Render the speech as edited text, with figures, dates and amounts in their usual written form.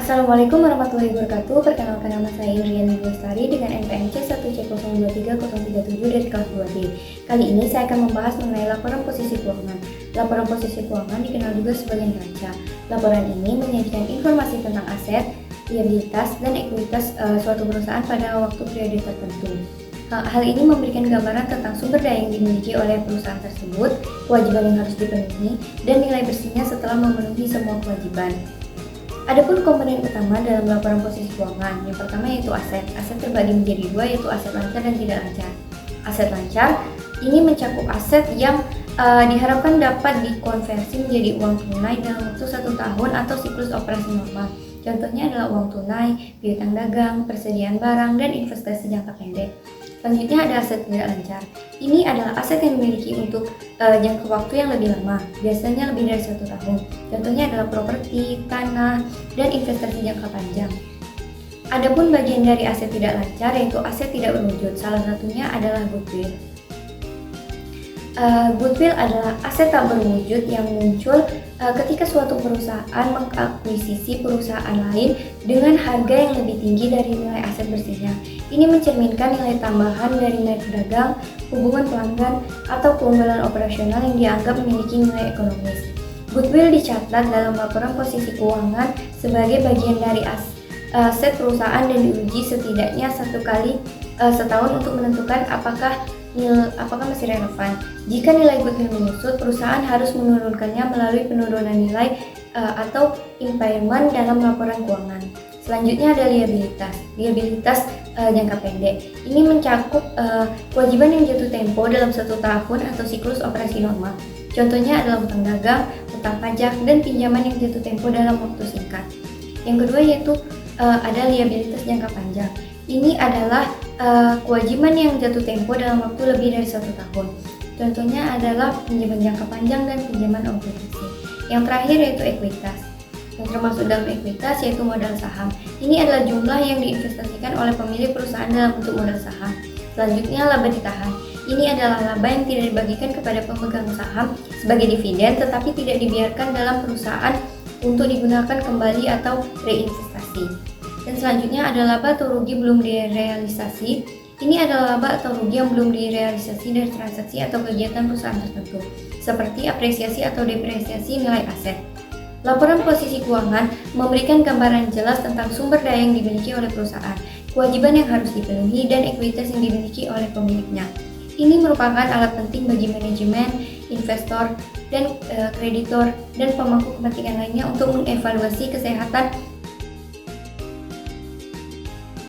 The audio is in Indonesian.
Assalamualaikum warahmatullahi wabarakatuh. Perkenalkan, nama saya Indriani Lestari dengan NPMC 1C023037 dari kelas 2D. Kali ini saya akan membahas mengenai laporan posisi keuangan. Laporan posisi keuangan dikenal juga sebagai neraca. Laporan ini menyajikan informasi tentang aset, liabilitas, dan ekuitas suatu perusahaan pada waktu periode tertentu. Hal ini memberikan gambaran tentang sumber daya yang dimiliki oleh perusahaan tersebut, kewajiban yang harus dipenuhi, dan nilai bersihnya setelah memenuhi semua kewajiban. Adapun komponen utama dalam laporan posisi keuangan, yang pertama yaitu aset. Aset terbagi menjadi dua, yaitu aset lancar dan tidak lancar. Aset lancar ini mencakup aset yang diharapkan dapat dikonversi menjadi uang tunai dalam waktu 1 tahun atau siklus operasi normal. Contohnya adalah uang tunai, piutang dagang, persediaan barang, dan investasi jangka pendek. Selanjutnya ada aset tidak lancar. Ini adalah aset yang dimiliki untuk jangka waktu yang lebih lama, biasanya lebih dari 1 tahun. Contohnya adalah properti, tanah, dan investasi jangka panjang. Adapun bagian dari aset tidak lancar yaitu aset tidak berwujud. Salah satunya adalah goodwill. Goodwill adalah aset tak berwujud yang muncul ketika suatu perusahaan mengakuisisi perusahaan lain dengan harga yang lebih tinggi dari nilai aset bersihnya. Ini mencerminkan nilai tambahan dari nilai pedagang, hubungan pelanggan, atau keunggulan operasional yang dianggap memiliki nilai ekonomis. Goodwill dicatat dalam laporan posisi keuangan sebagai bagian dari aset perusahaan dan diuji setidaknya 1 kali setahun untuk menentukan apakah masih relevan. Jika nilai goodwill menyusut, perusahaan harus menurunkannya melalui penurunan nilai atau impairment dalam laporan keuangan. Selanjutnya ada liabilitas. Liabilitas jangka pendek. Ini mencakup kewajiban yang jatuh tempo dalam 1 tahun atau siklus operasi normal. Contohnya adalah hutang dagang, hutang pajak, dan pinjaman yang jatuh tempo dalam waktu singkat. Yang kedua yaitu ada liabilitas jangka panjang. Ini adalah kewajiban yang jatuh tempo dalam waktu lebih dari 1 tahun. Contohnya adalah pinjaman jangka panjang dan pinjaman obligasi. Yang terakhir yaitu ekuitas. Yang termasuk dalam ekuitas yaitu modal saham. Ini adalah jumlah yang diinvestasikan oleh pemilik perusahaan dalam bentuk modal saham. Selanjutnya laba ditahan. Ini adalah laba yang tidak dibagikan kepada pemegang saham sebagai dividen, tetapi tidak dibiarkan dalam perusahaan untuk digunakan kembali atau reinvestasi. Dan selanjutnya ada laba atau rugi belum direalisasi. Ini adalah laba atau rugi yang belum direalisasi dari transaksi atau kegiatan perusahaan tertentu, seperti apresiasi atau depresiasi nilai aset. Laporan posisi keuangan memberikan gambaran jelas tentang sumber daya yang dimiliki oleh perusahaan, kewajiban yang harus dipenuhi, dan ekuitas yang dimiliki oleh pemiliknya. Ini merupakan alat penting bagi manajemen, investor, dan kreditor, dan pemangku kepentingan lainnya untuk mengevaluasi kesehatan